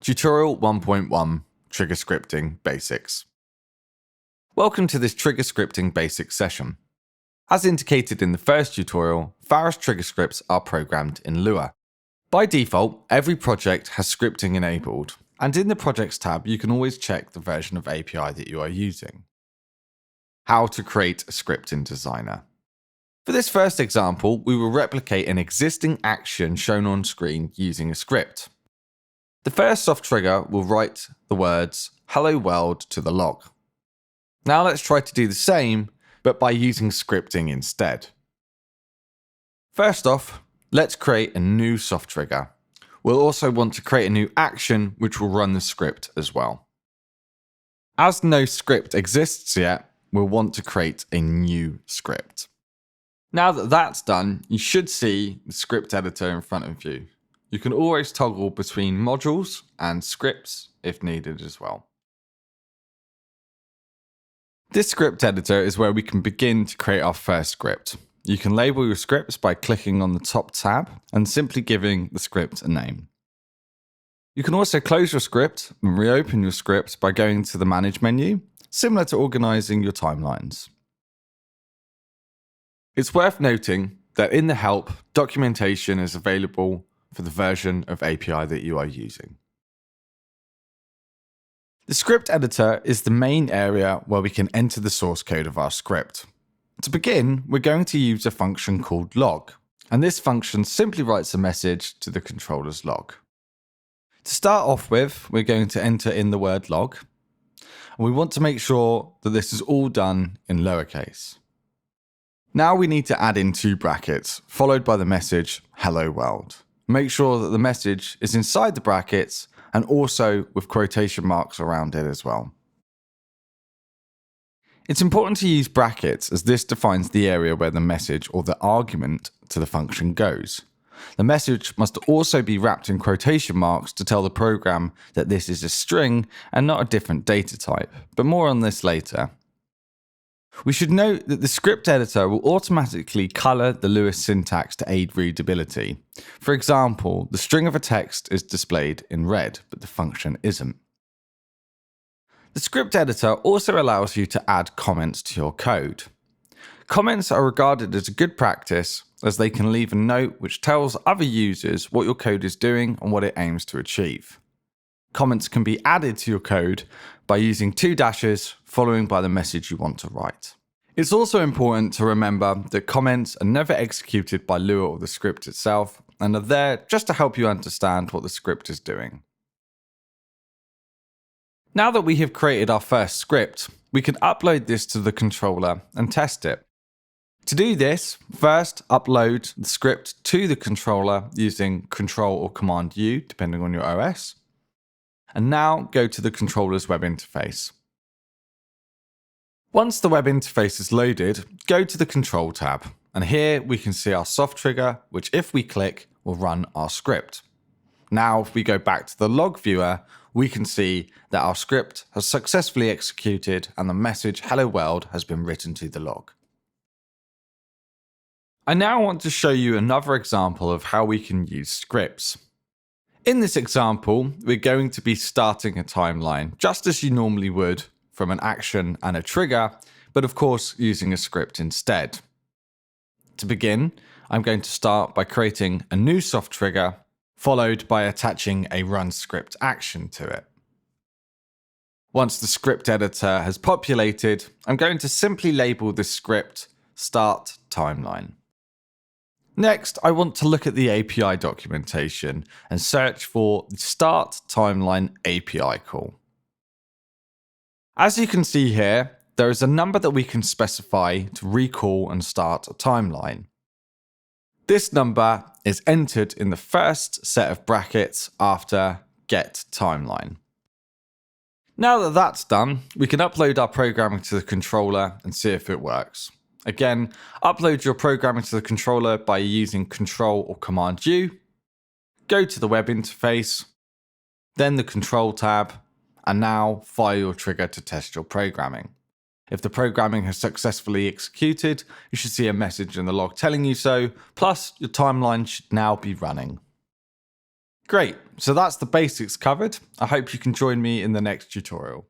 Tutorial 1.1 Trigger Scripting Basics. Welcome to this Trigger Scripting Basics session. As indicated in the first tutorial, Pharos trigger scripts are programmed in Lua. By default, every project has scripting enabled, and in the Projects tab you can always check the version of API that you are using. How to create a script in Designer. For this first example, we will replicate an existing action shown on screen using a script. The first soft trigger will write the words "Hello World" to the log. Now let's try to do the same, but by using scripting instead. First off, let's create a new soft trigger. We'll also want to create a new action which will run the script as well. As no script exists yet, we'll want to create a new script. Now that that's done, you should see the script editor in front of you. You can always toggle between modules and scripts if needed as well. This script editor is where we can begin to create our first script. You can label your scripts by clicking on the top tab and simply giving the script a name. You can also close your script and reopen your script by going to the Manage menu, similar to organizing your timelines. It's worth noting that in the help, documentation is available for the version of API that you are using. The script editor is the main area where we can enter the source code of our script. To begin, we're going to use a function called log, and this function simply writes a message to the controller's log. To start off with, we're going to enter in the word log, and we want to make sure that this is all done in lowercase. Now we need to add in 2 brackets, followed by the message "Hello World." Make sure that the message is inside the brackets and also with quotation marks around it as well. It's important to use brackets as this defines the area where the message or the argument to the function goes. The message must also be wrapped in quotation marks to tell the program that this is a string and not a different data type, but more on this later. We should note that the script editor will automatically color the Lua syntax to aid readability. For example, the string of a text is displayed in red, but the function isn't. The script editor also allows you to add comments to your code. Comments are regarded as a good practice as they can leave a note which tells other users what your code is doing and what it aims to achieve. Comments can be added to your code by using 2 dashes following by the message you want to write. It's also important to remember that comments are never executed by Lua or the script itself and are there just to help you understand what the script is doing. Now that we have created our first script, we can upload this to the controller and test it. To do this, first upload the script to the controller using Ctrl or Command U, depending on your OS. And now go to the controller's web interface. Once the web interface is loaded, go to the Control tab, and here we can see our soft trigger, which if we click, will run our script. Now if we go back to the log viewer, we can see that our script has successfully executed and the message "Hello World" has been written to the log. I now want to show you another example of how we can use scripts. In this example, we're going to be starting a timeline, just as you normally would from an action and a trigger, but of course using a script instead. To begin, I'm going to start by creating a new soft trigger, followed by attaching a run script action to it. Once the script editor has populated, I'm going to simply label this script Start Timeline. Next, I want to look at the API documentation and search for the Start Timeline API call. As you can see here, there is a number that we can specify to recall and start a timeline. This number is entered in the first set of brackets after get timeline. Now that that's done, we can upload our programming to the controller and see if it works. Again, upload your programming to the controller by using Ctrl or Command U, go to the web interface, then the Control tab, and now fire your trigger to test your programming. If the programming has successfully executed, you should see a message in the log telling you so, plus your timeline should now be running. Great, so that's the basics covered. I hope you can join me in the next tutorial.